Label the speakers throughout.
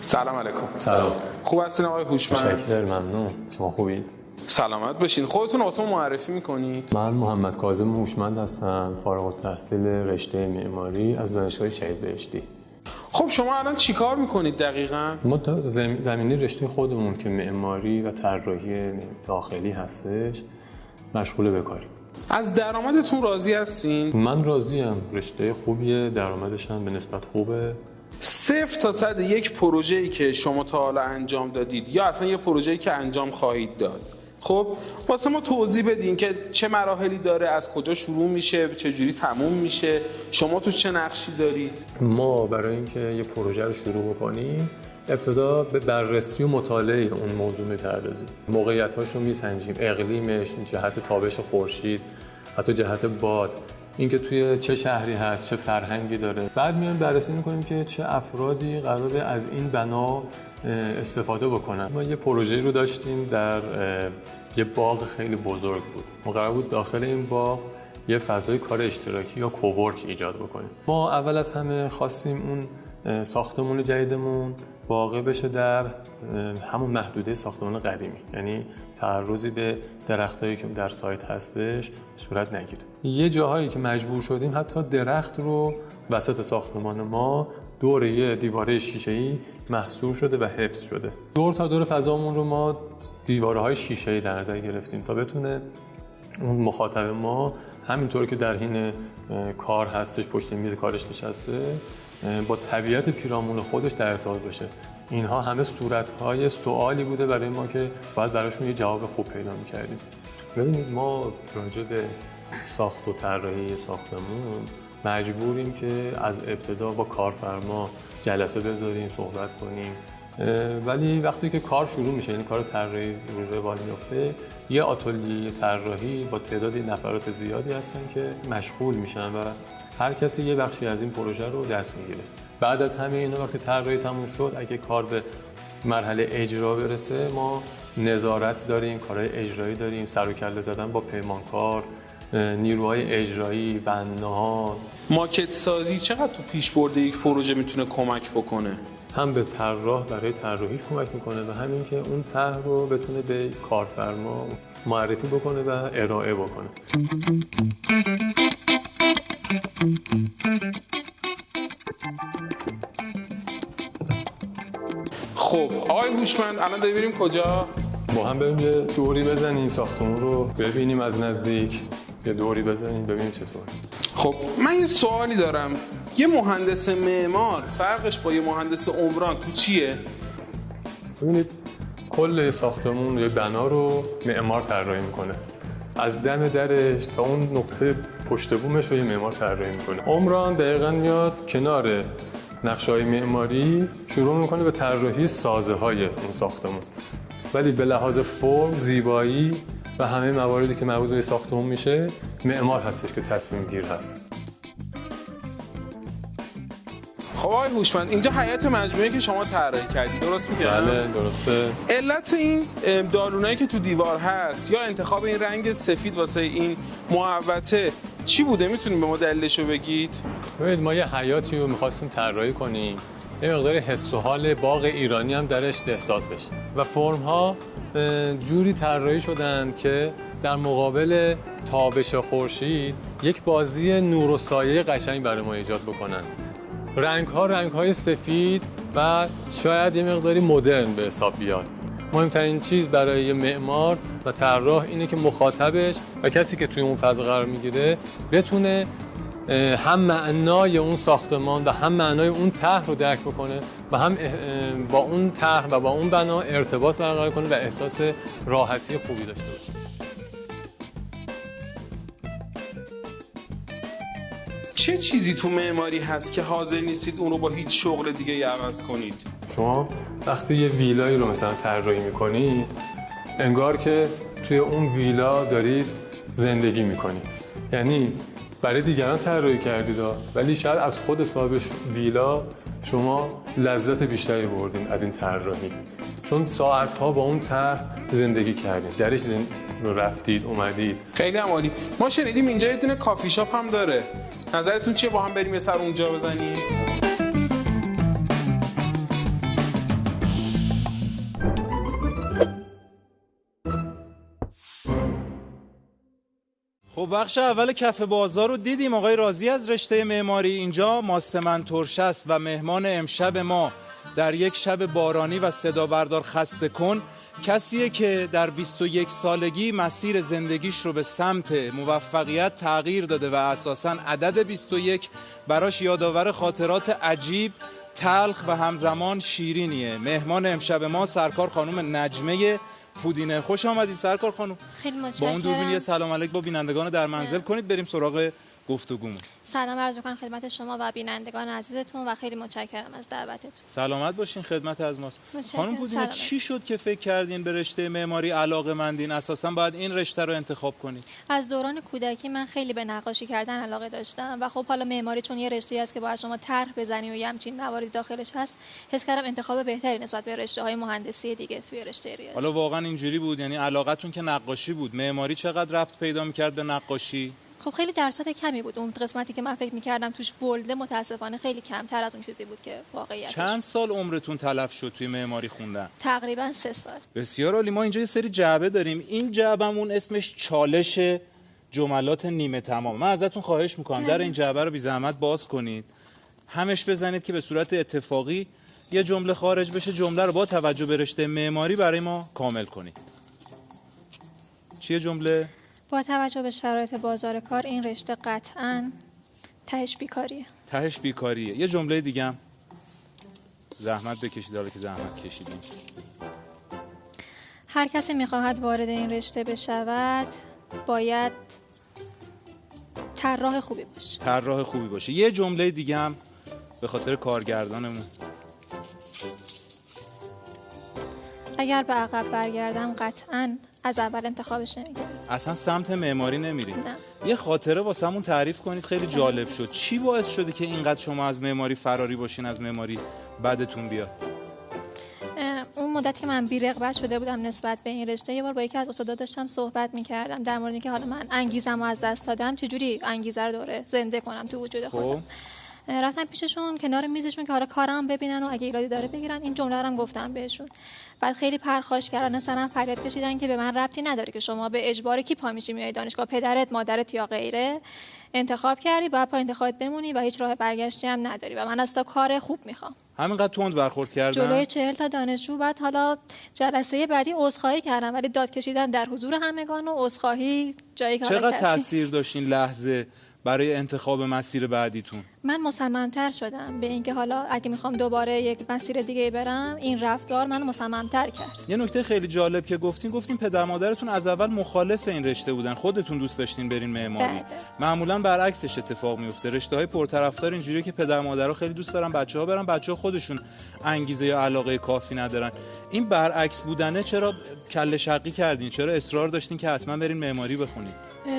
Speaker 1: سلام علیکم.
Speaker 2: سلام.
Speaker 1: خوب هستین آقای هوشمند؟
Speaker 2: شکر، ممنون. شما خوبید؟
Speaker 1: سلامت باشین. خودتون واسه معرفی میکنید؟
Speaker 2: من محمد کاظم هوشمند هستم، فارغ التحصیل رشته معماری از دانشگاه شهید بهشتی.
Speaker 1: خب شما الان چیکار میکنید دقیقاً؟
Speaker 2: ما زمینی رشته خودمون که معماری و طراحی داخلی هستش مشغول به کاریم.
Speaker 1: از درآمدتون راضی هستین؟
Speaker 2: من راضیم، رشته خوبیه، درآمدش هم به نسبت خوبه.
Speaker 1: 0 تا 100 یک پروژه‌ای که شما تا حالا انجام دادید یا اصلا یه پروژه‌ای که انجام خواهید داد، خب واسه ما توضیح بدین که چه مراحلی داره، از کجا شروع میشه، چه جوری تموم میشه، شما توش چه نقشی دارید؟
Speaker 2: ما برای اینکه یه پروژه رو شروع بکنیم ابتدا به بررسی و مطالعه اون موضوع می‌پردازیم. موقعیت‌هاش رو میسنجیم، اقلیمش، جهت تابش خورشید، حتی جهت باد، اینکه توی چه شهری هست، چه فرهنگی داره. بعد میایم بررسی می‌کنیم که چه افرادی قراره از این بنا استفاده بکنن. ما یه پروژه‌ای رو داشتیم در یه باغ خیلی بزرگ بود. ما قرار بود داخل این باغ یه فضای کار اشتراکی یا کوورک ایجاد بکنیم. ما اول از همه خواستیم اون ساختمون جدیدمون واقع بشه در همون محدوده ساختمان قدیمی، یعنی تعرضی به درختایی که در سایت هستش صورت نگیره. یه جاهایی که مجبور شدیم حتی درخت رو وسط ساختمان ما دور یه دیواره شیشه‌ای محصور شده و حفظ شده. دور تا دور فضامون رو ما دیواره‌های شیشه‌ای در نظر گرفتیم تا بتونه اون مخاطب ما همینطور که در حین کار هستش، پشت میز کارش نشسته، با طبیعت پیرامون خودش در ارتباط باشه. اینها همه صورت‌های سوالی بوده برای ما که باید براشون یه جواب خوب پیدا می‌کردیم. ببینید ما راجع به ساخت و طراحی ساختمون مجبوریم که از ابتدا با کارفرما جلسه بذاریم، صحبت کنیم، ولی وقتی که کار شروع میشه، یعنی کار طراحی روی روال میفته، یه آتلیه طراحی با تعدادی نفرات زیادی هستن که مشغول میشن و هر کسی یه بخشی از این پروژه رو دست میگیره. بعد از همه اینا وقتی طراحی تموم شد، اگه کار به مرحله اجرا برسه، ما نظارت داریم، کارهای اجرایی داریم، سر و کله زدن با پیمانکار، نیروهای اجرایی، بناها.
Speaker 1: ماکت سازی چقدر تو پیشبرد یک پروژه میتونه کمک بکنه؟
Speaker 2: هم به طراح برای طراحیش کمک میکنه و همین که اون طرح رو بتونه به کارفرما معرفی بکنه و ارائه بکنه.
Speaker 1: خب آقای هوشمند الان داریم بریم کجا؟
Speaker 2: با هم بریم یه دوری بزنیم، ساختمون رو ببینیم از نزدیک، یه دوری بزنیم ببینیم چطور.
Speaker 1: خب من یه سوالی دارم، یه مهندس معمار فرقش با یه مهندس عمران تو چیه؟
Speaker 2: ببینید کل ساختمون یه بنا رو معمار طراحی میکنه، از دم درش تا اون نقطه پشت بومش رو یه معمار طراحی میکنه. عمران دقیقاً میاد کنار نقشه‌های معماری شروع میکنه به طراحی سازه‌های اون ساختمون، ولی به لحاظ فرم، زیبایی و همه مواردی که مربوط به ساختمون میشه، معمار هستش که تصمیم گیر هست.
Speaker 1: خب آقای هوشمند اینجا هیئت مجموعه که شما طراحی کردید، درست میگم؟
Speaker 2: بله درسته.
Speaker 1: علت این دالونایی که تو دیوار هست یا انتخاب این رنگ سفید واسه این محوطه چی بوده؟ میتونید به ما دلیلش رو بگید؟
Speaker 2: ببینید ما یه حیاتی رو می‌خواستیم طراحی کنیم، یه مقدار حس و حال باغ ایرانی هم درش احساس بشه و فرم‌ها جوری طراحی شدن که در مقابل تابش خورشید یک بازی نور و سایه قشنگ برای ما ایجاد بکنن. رنگ‌های سفید و شاید یه مقداری مدرن به حساب بیاد. مهمترین چیز برای معمار و طراح اینه که مخاطبش و کسی که توی اون فضا قرار میگیره بتونه هم معنای اون ساختمان و هم معنای اون طرح رو درک بکنه و هم با اون طرح و با اون بنا ارتباط برقرار کنه و احساس راحتی خوبی داشته باشه.
Speaker 1: چه چیزی تو معماری هست که حاضر نیستید اون رو با هیچ شغل دیگه عوض کنید؟
Speaker 2: شما وقتی یه ویلایی رو مثلا طراحی می‌کنید، انگار که توی اون ویلا دارید زندگی می‌کنید. یعنی برای دیگران طراحی کردید ولی شاید از خود صاحب ویلا شما لذت بیشتری بردین از این طراحی، چون ساعت‌ها با اون طرح زندگی کردید، درش رفتید اومدید.
Speaker 1: خیلی عالی. ما شنیدیم اینجا یه دونه کافی شاپ هم داره، نظرتون چیه با هم بریم یه سر اونجا بزنیم؟
Speaker 3: خب بخش اول کف بازار رو دیدیم. آقای رازی از رشته معماری اینجا ماستمن ترش است و مهمان امشب ما در یک شب بارانی و صدا بردار خسته کن کسیه که در 21 سالگی مسیر زندگیش رو به سمت موفقیت تغییر داده و اساساً عدد 21 براش یادآور خاطرات عجیب، تلخ و همزمان شیرینیه. مهمان امشب ما سرکار خانم نجمه پودینه. خوش آمدید سرکار خانم.
Speaker 4: خیلی متشکرم.
Speaker 3: با اون دوربین یه سلام علیک با بینندگان در منزل کنید، بریم سراغ گفتگومون.
Speaker 4: سلام عرض می‌کنم خدمت شما و بینندگان عزیزتون و خیلی متشکرم از دعوتتون.
Speaker 3: سلامت باشین، خدمت از ماست.
Speaker 4: متشکرم.
Speaker 3: خانم پودینه چی شد که فکر کردین به رشته معماری علاقه‌مندین؟ اساساً باید این رشته رو انتخاب کنید.
Speaker 4: از دوران کودکی من خیلی به نقاشی کردن علاقه داشتم و خب حالا معماری چون یه رشته‌ای است که باید شما طرح بزنی و یه همچین مواردی داخلش هست، حس کردم انتخاب بهتری نسبت به رشته‌های مهندسی دیگه توی رشته ریاضی.
Speaker 3: حالا واقعاً اینجوری بود؟ یعنی علاقتون که نقاشی بود، معماری چقدر ربط پیدا می‌کرد به نقاشی؟
Speaker 4: خب خیلی درصد کمی بود. اون قسمتی که من فکر می‌کردم توش بولده متأسفانه خیلی کمتر از اون چیزی بود که واقعیتش.
Speaker 3: چند سال عمرتون تلف شد توی معماری خوندن؟
Speaker 4: تقریبا 3 سال.
Speaker 3: بسیار عالی. ما اینجا یه سری جعبه داریم. این جعبمون اسمش چالش جملات نیمه تمام. من ازتون خواهش می‌کنم در این جعبه رو بی زحمت باز کنید. همش بزنید که به صورت اتفاقی یه جمله خارج بشه، جمله رو با توجه به رشته معماری برای ما کامل کنید. چیه جمله؟
Speaker 4: با توجه به شرایط بازار کار این رشته قطعاً تهش بیکاریه.
Speaker 3: تهش بیکاریه. یه جمله دیگه هم زحمت بکشید، حالا که زحمت کشیدین.
Speaker 4: هر کسی میخواهد وارد این رشته بشود باید طراح خوبی باشه.
Speaker 3: طراح خوبی باشه. یه جمله دیگه هم به خاطر کارگردانمون.
Speaker 4: اگر به عقب برگردم قطعاً از اول انتخابش نمی‌کردم.
Speaker 3: اصلا سمت معماری نمیریم.
Speaker 4: نه.
Speaker 3: یه خاطره واسمون تعریف کنید، خیلی جالب شد. چی باعث شده که اینقدر شما از معماری فراری باشین، از معماری بعدتون بیاد؟
Speaker 4: اون مدت که من بی‌رغبت شده بودم نسبت به این رشته، یه بار با یکی از استادا داشتم صحبت می‌کردم در مورد اینکه حالا من انگیزه‌مو از دست دادم، چجوری انگیزه رو دوره زنده کنم تو وجود خودم. رفتم پیششون کنار میزشون که حالا کارم ببینن و اگه ایرادی داره بگیرن. این جمله رو هم گفتم بهشون. بعد خیلی پرخاشگرانه سرم فریاد کشیدن که به من ربطی نداره که شما به اجبار کی پا میشی میای دانشگاه، پدرت، مادرت یا غیره انتخاب کردی، باید پا انتخابت بمونی و هیچ راه برگشتی هم نداری و من اصلا کار خوب میخوام.
Speaker 3: همینقدر تند برخورد کردن
Speaker 4: جلوی 40 تا دانشجو. بعد حالا جلسه بعدی عذرخواهی کردم ولی داد کشیدن در حضور همگان و عذرخواهی جایی که
Speaker 3: چقدر تاثیر داشتین لحظه برای انتخاب مسیر بعدیتون؟
Speaker 4: من مصمم‌تر شدم به اینکه حالا اگه میخوام دوباره یک مسیر دیگه برم این رفتار منو مصمم‌تر کرد.
Speaker 3: یه نکته خیلی جالب که گفتین پدر مادرتون از اول مخالف این رشته بودن، خودتون دوست داشتین برین معماری.
Speaker 4: بله.
Speaker 3: معمولا برعکسش اتفاق میفته. رشته‌های پرطرفدار اینجوریه که پدر مادرها خیلی دوست دارن بچه‌ها برن، بچه‌ها خودشون انگیزه یا علاقه کافی ندارن. این برعکس بودنه چرا کله شقی کردین؟ چرا اصرار داشتین که حتما برین معماری بخونین؟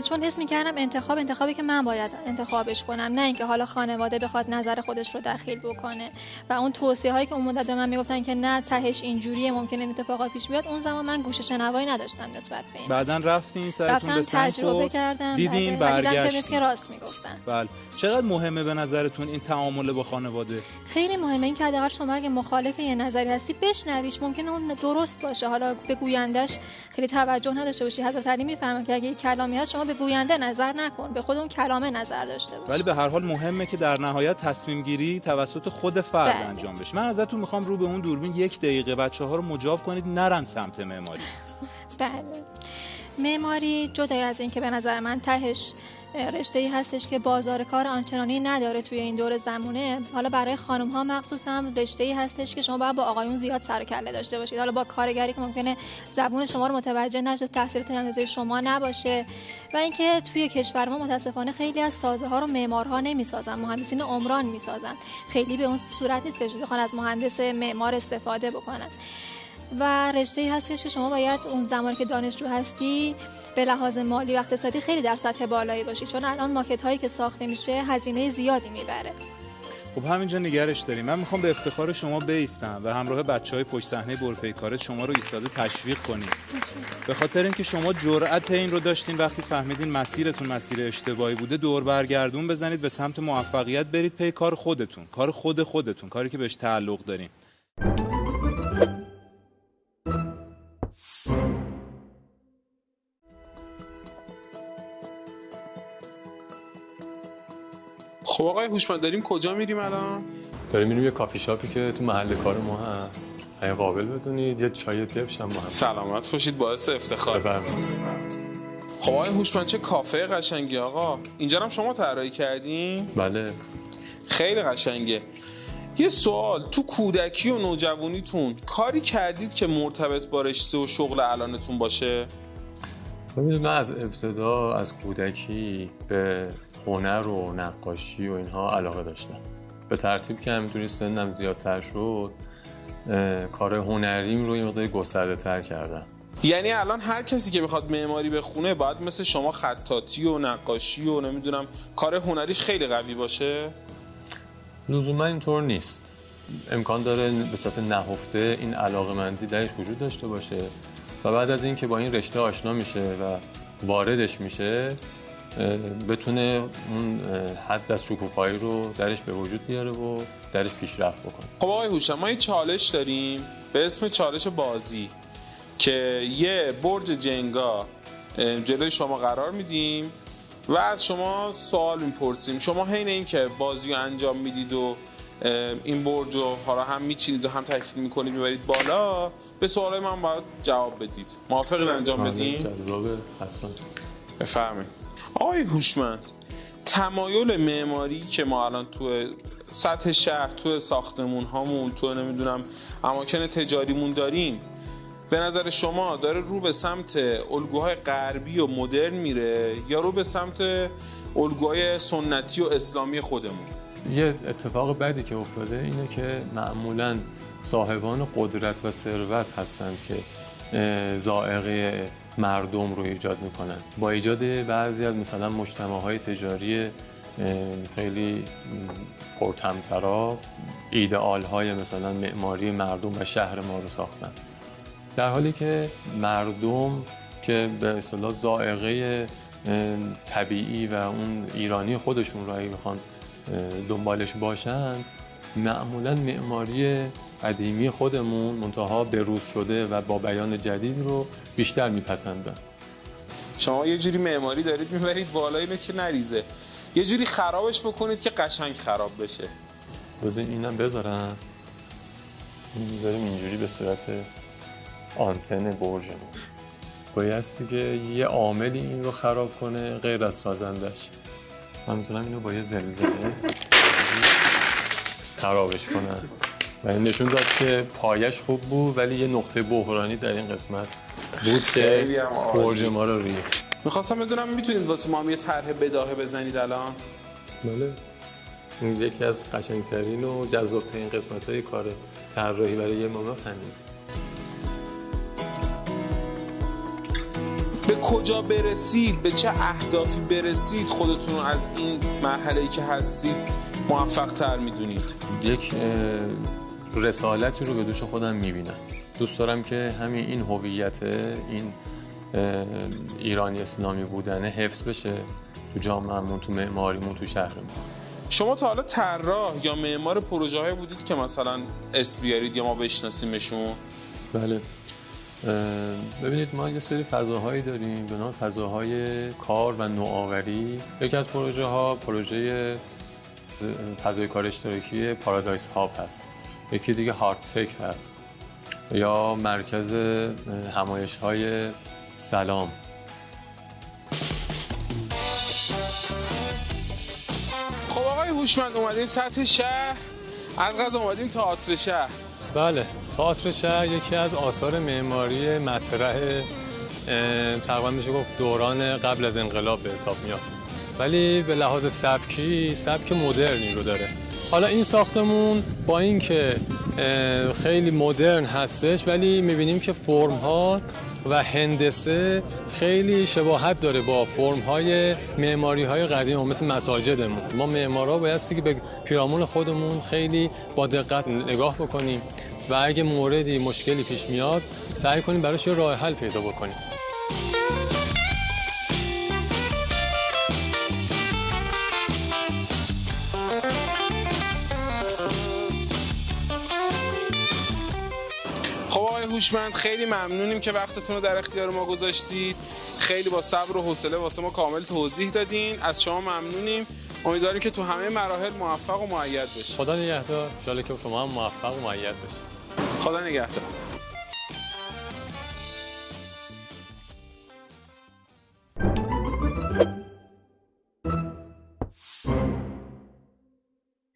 Speaker 4: چون حس می‌کردم انتخابی که من باید انتخابش کنم، نه اینکه حالا خانواده بخواد نظر خودش رو دخیل بکنه. و اون توصیه‌هایی که اون مدت به من میگفتن که نه تهش اینجوریه ممکنه اتفاقات پیش بیاد، اون زمان من گوش شنوایی نداشتم نسبت به این.
Speaker 3: بعدن رفتین سرتون به سمت
Speaker 4: تجربه کردم،
Speaker 3: دیدین
Speaker 4: برگشتین که راست میگفتن.
Speaker 3: بله. چقدر مهمه به نظرتون این تعامل با خانواده؟
Speaker 4: خیلی مهمه. این که حداقل شما اگه مخالف یه نظری هستی بشنویش، ممکنه اون درست باشه، حالا به گویندش خیلی توجه نداشته باشی. حضرت علی میفرمایند که اگه کلامی هست شما به گوینده نظر نکن، به خود اون کلامه نظر داشته باش.
Speaker 3: ولی به هر حال مهمه که در نهایت تصمیم گیری توسط خود فرد
Speaker 4: بله.
Speaker 3: انجام بشه. من ازتون میخوام رو به اون دوربین 1 دقیقه بچه‌ها رو مجاب کنید نرن سمت معماری.
Speaker 4: بله. معماری جدای از این که به نظر من تهش رشته‌ای هستش که بازار کار آنچنانی نداره توی این دور زمونه، حالا برای خانم‌ها مخصوصا رشته‌ای هستش که شما باید با آقایون زیاد سر و کله داشته باشید. حالا با کارگری که ممکنه زبون شما رو متوجه نشه، تحصیلات اندازه شما نباشه و اینکه توی کشور ما متاسفانه خیلی از سازه‌ها رو معمارها نمی‌سازن، مهندسین عمران می‌سازن. خیلی به اون صورت نیست که بخوان از مهندس معمار استفاده بکنن. و رشته‌ای هستش که شما باید اون زمانی که دانشجو هستی به لحاظ مالی و اقتصادی خیلی در سطح بالایی باشی، چون الان ماکت هایی که ساخته میشه هزینه زیادی میبره.
Speaker 3: خب همینجا نگرش داریم. من میخوام به افتخار شما بایستم و همراه بچهای پشت صحنه برپیکارت شما رو ایستاده تشویق کنیم. به خاطر اینکه شما جرأت این رو داشتین وقتی فهمیدین مسیرتون مسیر اشتباهی بوده، دور برگردون بزنید به سمت موفقیت، برید پی کار خودتون، کار خودتون، کاری که بهش تعلق دارین.
Speaker 1: خب آقای هوشمند داریم کجا میریم الان؟
Speaker 2: داریم میریم یه کافی شاپی که تو محل کار ما هست. اگه قابل بدونید یه چای تپش هم با هم.
Speaker 1: سلامت باشید، باعث افتخار.
Speaker 2: بفرمایید.
Speaker 1: خب آقای هوشمند چه کافه قشنگی آقا. اینجا هم شما طراحی کردین؟
Speaker 2: بله.
Speaker 1: خیلی قشنگه. یه سوال، تو کودکی و نوجوانیتون کاری کردید که مرتبط با رشته و شغل الانتون باشه؟
Speaker 2: ببینید من از ابتدا از کودکی به هنر و نقاشی و اینها علاقه داشتم. به ترتیب که همینطوری سنم زیادتر شد کار هنریم رو یه مقدار گسترده تر کردم.
Speaker 1: یعنی الان هر کسی که بخواد معماری بخونه باید مثل شما خطاطی و نقاشی و نمیدونم کار هنریش خیلی قوی باشه؟
Speaker 2: لزوما اینطور نیست. امکان داره به صورت نهفته این علاقه‌مندی درش وجود داشته باشه و بعد از اینکه با این رشته آشنا میشه و واردش میشه بتونه اون حد از شکوفایی رو درش به وجود بیاره و درش پیشرفت بکنه.
Speaker 1: خب آقای هوشمند ما یه چالش داریم به اسم چالش بازی که یه برج جنگا جلوی شما قرار میدیم و از شما سوال میپرسیم. شما حین این که بازی رو انجام میدید و این برج رو حالا هم میچینید و هم تکمیل میکنید میبرید بالا، به سوالای من باید جواب بدید. موافقید انجام بدیم؟
Speaker 2: جذابه اصلا.
Speaker 1: بفرمایید. آقای هوشمند تمایل معماری که ما الان تو سطح شهر، تو ساختمون هامون، تو نمیدونم اماکن تجاریمون داریم، به نظر شما داره رو به سمت الگوهای غربی و مدرن میره یا رو به سمت الگوهای سنتی و اسلامی خودمون؟
Speaker 2: یه اتفاق بدی که افتاده اینه که معمولاً صاحبان قدرت و ثروت هستند که ذائقه مردم رو ایجاد میکنن. با ایجاد بعضی از مثلا مجتمع‌های تجاری خیلی پرطمطراق ایدئال‌های مثلا معماری مردم و شهر ما رو ساختن، در حالی که مردم که به اصطلاح ذائقه طبیعی و اون ایرانی خودشون رو اگه بخوان دنبالش باشن، معمولا معماری قدیمی خودمون منتها بروز شده و با بیان جدید رو بیشتر میپسندن.
Speaker 1: شما یه جوری معماری دارید میبرید بالا اینو که نریزه، یه جوری خرابش بکنید که قشنگ خراب بشه.
Speaker 2: بذاریم اینم بذارم، میذاریم اینجوری به صورت آنتن برجمون. بایستی که یه عاملی این رو خراب کنه غیر از سازندش. من میتونم اینو با یه زلزله خرابش کنم و این نشون داد که پایش خوب بود ولی یه نقطه بحرانی در این قسمت بود که برج ما رو ریخت.
Speaker 1: میخواستم بدونم میتونید واسه ما هم یه طرح بداهه بزنید الان؟
Speaker 2: بله. این یکی از قشنگترین و جذابترین قسمت‌های کار طراحی برای یه موقع همین.
Speaker 1: به کجا برسید، به چه اهدافی برسید خودتون رو از این مرحله‌ای که هستید موفق تر میدونید؟
Speaker 2: یک رسالتی رو به دوش خودم میبینم. دوست دارم که همین این هویت، این ایرانی اسلامی بودن حفظ بشه تو جامعه‌مون، تو معماریمون، تو شهرمون.
Speaker 1: شما تا حالا طراح یا معمار پروژه‌ای بودید که مثلا اسم بیارید یا ما بشناسیمشون؟
Speaker 2: بله. ببینید ما یه سری فضاهایی داریم به نام فضاهای کار و نوآوری. یکی از پروژه فضای کار اشتراکی پارادایس هاب هست. یکی دیگه هارت تک هست یا مرکز همایش‌های سلام.
Speaker 1: خب آقای هوشمند اومدیم سطح شهر، از قضا اومدیم تئاتر شهر.
Speaker 2: بله، تئاتر شهر یکی از آثار معماری مطرح تقریبا میشه گفت دوران قبل از انقلاب به حساب میاد، ولی به لحاظ سبک مدرنی رو داره. حالا این ساختمون با اینکه خیلی مدرن هستش ولی میبینیم که فرم‌ها و هندسه خیلی شباهت داره با فرم‌های معماری‌های قدیم مثل مساجدمون. ما معمارا بایستی که به پیرامون خودمون خیلی با دقت نگاه بکنیم و اگه موردی مشکلی پیش میاد سعی کنیم براش یه راه حل پیدا بکنیم.
Speaker 1: خب آقای هوشمند خیلی ممنونیم که وقتتون رو در اختیار ما گذاشتید. خیلی با صبر و حوصله واسه ما کامل توضیح دادین. از شما ممنونیم. امیدواریم که تو همه مراحل موفق و مؤید بشید.
Speaker 2: خدا نگهدار. ان شاءالله که شما هم موفق و مؤید باشید.
Speaker 1: خدا نگهدار.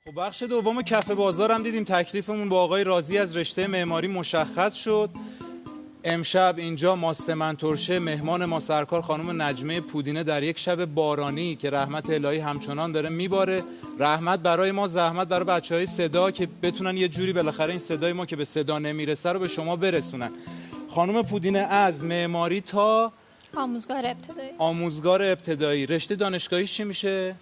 Speaker 3: خب بخش دوم کف بازار هم دیدیم تکلیفمون با آقای رازی از رشته معماری مشخص شد. امشب اینجا ماست منتورشه مهمان ما سرکار خانم نجمه پودینه در یک شب بارانی که رحمت الهی همچنان داره میباره. رحمت برای ما، زحمت برای بچهای صدا که بتونن یه جوری بالاخره این صدای ما که به صدا نمیرسه رو به شما برسونن. خانم پودینه از معماری تا آموزگار ابتدایی رشته دانشگاهیش چی میشه؟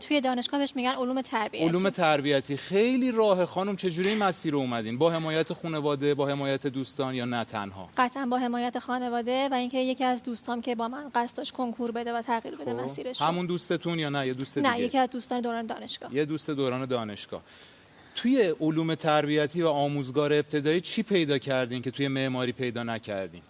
Speaker 4: توی دانشگاه بهش میگن علوم تربیتی.
Speaker 3: علوم تربیتی. خیلی راه خانم، چجوری این مسیر رو اومدین؟ با حمایت خانواده، با حمایت دوستان یا نه تنها؟
Speaker 4: قطعا با حمایت خانواده و اینکه یکی از دوستام که با من قصد داشت کنکور بده و تغییر بده مسیرش.
Speaker 3: همون دوستتون یا نه یه دوست دیگه؟
Speaker 4: نه، یکی از دوستان دوران دانشگاه.
Speaker 3: یه دوست دوران دانشگاه. توی علوم تربیتی و آموزگار ابتدایی چی پیدا کردین که توی معماری پیدا نکردین؟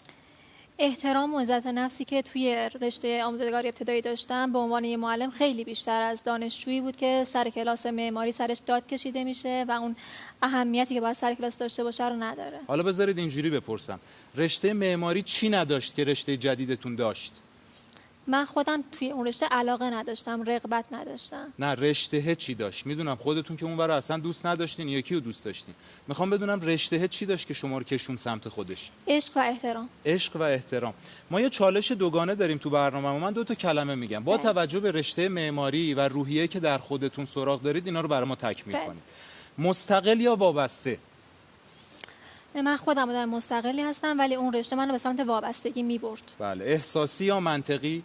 Speaker 4: احترام و عزت نفسی که توی رشته آموزگاری ابتدایی داشتم به عنوان یه معلم خیلی بیشتر از دانشجویی بود که سر کلاس معماری سرش داد کشیده میشه و اون اهمیتی که باید سر کلاس داشته باشه رو نداره.
Speaker 3: حالا بذارید اینجوری بپرسم، رشته معماری چی نداشت که رشته جدیدتون داشت؟
Speaker 4: من خودم توی اون رشته علاقه نداشتم، رغبت نداشتم.
Speaker 3: نه، رشته چی داشت؟ میدونم خودتون که اونور اصلا دوست نداشتین، یکی رو دوست داشتین. میخوام بدونم رشته چی داشت که شما رو کشون سمت خودش؟
Speaker 4: عشق و احترام.
Speaker 3: عشق و احترام. ما یه چالش دوگانه داریم تو برنامه. من 2 تا کلمه میگم. با توجه به رشته معماری و روحیه‌ای که در خودتون سراغ دارید، اینا رو برای ما تکمیل کنید. مستقل یا وابسته؟
Speaker 4: من خودم آدم مستقلی هستم ولی اون رشته منو به سمت وابستگی میبرد.
Speaker 3: بله. احساسی یا منطقی؟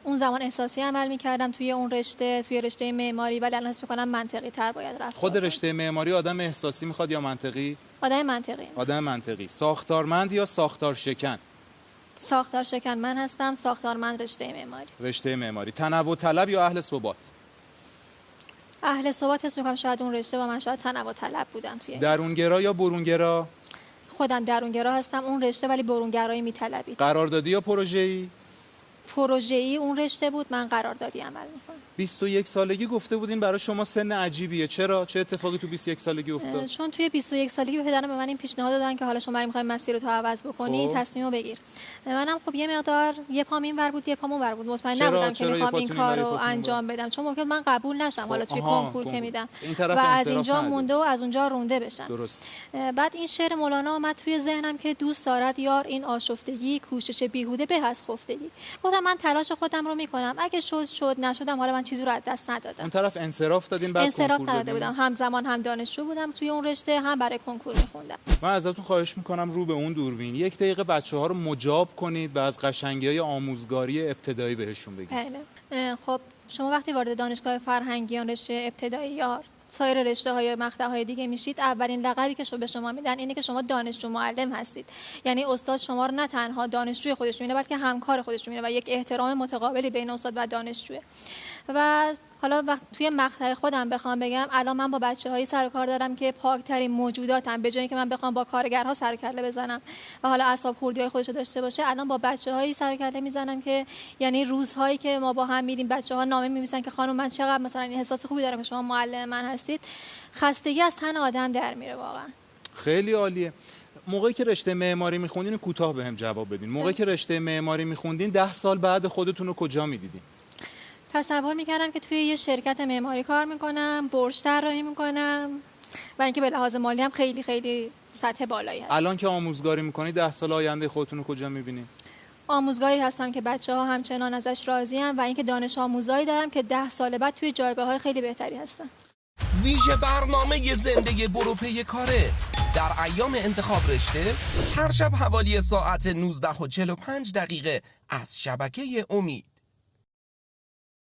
Speaker 4: اون زمان احساسی عمل می‌کردم توی اون رشته، توی رشته معماری، ولی الان حس می‌کنم منطقی تر باید رفت.
Speaker 3: خود رشته معماری آدم احساسی میخواد یا منطقی؟
Speaker 4: آدم منطقی.
Speaker 3: آدم منطقی. ساختارمند یا ساختار شکن؟
Speaker 4: ساختار شکن من هستم، ساختارمند رشته معماری.
Speaker 3: رشته معماری. تنوع طلب یا اهل ثبات؟
Speaker 4: اهل ثبات حس می‌کنم شاید اون رشته و من شاید تنوع طلب بودم توی.
Speaker 3: درونگرا یا برونگرا؟
Speaker 4: خودم درونگرا هستم اون رشته ولی برونگرایی می‌طلبید.
Speaker 3: قراردادی یا پروژه‌ای؟
Speaker 4: پروژه‌ای اون رشته بود، من قراردادی عمل می‌کنم.
Speaker 3: 21 سالگی گفته بودین برای شما سن عجیبیه. چرا؟ چه اتفاقی تو 21 سالگی افتاد؟
Speaker 4: چون توی 21 سالگی پدرم به من این پیشنهاد دادن که حالا شما اگه می‌خوای مسیر رو عوض بکنی تصمیمو بگیر. منم خب یه مقدار یه پام اینور بود یه پام اونور بود، مطمئن نبودم که می‌خوام این کار رو انجام بدم چون ممکن من قبول نشم حالا توی کنکور که میدم و از اینجا مونده و از اونجا رونده بشم.
Speaker 3: درست.
Speaker 4: بعد این شعر مولانا اومد توی ذهنم که دوست دارد یار این آشفتگی، کوشش بیهوده به از خفتگی. گفتم من تلاش خودم رو میکنم، اگه شد نشدم حالا من چیزی رو از دست ندادم.
Speaker 3: اون طرف انصراف دادین بعد
Speaker 4: انصراف نداده بودم، همزمان هم دانشجو بودم توی اون رشته هم برای کنکور میخوندم.
Speaker 3: من ازتون خواهش میکنم رو به اون دوربین 1 دقیقه بچه‌ها رو مجاب کنید و از قشنگی‌های آموزگاری ابتدایی بهشون بگید.
Speaker 4: بله. خب شما وقتی وارد دانشگاه فرهنگیان رشته ابتدایی یا سایر رشته‌های مقطع‌های دیگه میشید، اولین لقبی که به شما میدن اینه که شما دانشجو معلم هستید. یعنی استاد شما رو نه تنها دانشجوی خودش میبینه بلکه همکار خودش میبینه و یک احترام متقابلی بین استاد و دانشجوه. و حالا وقت توی مقطع خودم بخوام بگم الان من با بچه‌هایی سر کار دارم که پاک‌ترین موجوداتن، به جای اینکه من بخوام با کارگرها سر کله بزنم و حالا اعصاب خوردی‌های خودشو داشته باشه، الان با بچه‌هایی سر کله میزنم که یعنی روزهایی که ما با هم میریم بچه‌ها نامه می‌نویسن که خانم من چقدر مثلا این احساس خوبی دارم که شما معلم من هستید، خستگی از تن آدم در میره واقعا.
Speaker 3: خیلی عالیه. موقعی که رشته معماری می‌خوندین کوتاه بهم جواب بدین. موقعی که رشته معماری می‌خوندین 10 سال بعد خودتون رو کجا می‌دیدین؟
Speaker 4: تصور میکردم که توی یه شرکت معماری کار میکنم، برج طراحی میکنم و اینکه به لحاظ مالی هم خیلی خیلی سطح بالایی هست.
Speaker 3: الان که آموزگاری میکنی 10 سال آینده خودتون رو کجا میبینی؟
Speaker 4: آموزگاری هستم که بچه‌ها همچنان ازش راضی‌ان و اینکه دانش آموزایی دارم که 10 سال بعد توی جایگاه‌های خیلی بهتری هستن.
Speaker 5: ویژه برنامه زنده برو پی کاره در ایام انتخاب رشته هر شب حوالی ساعت 19:45 از شبکه امید.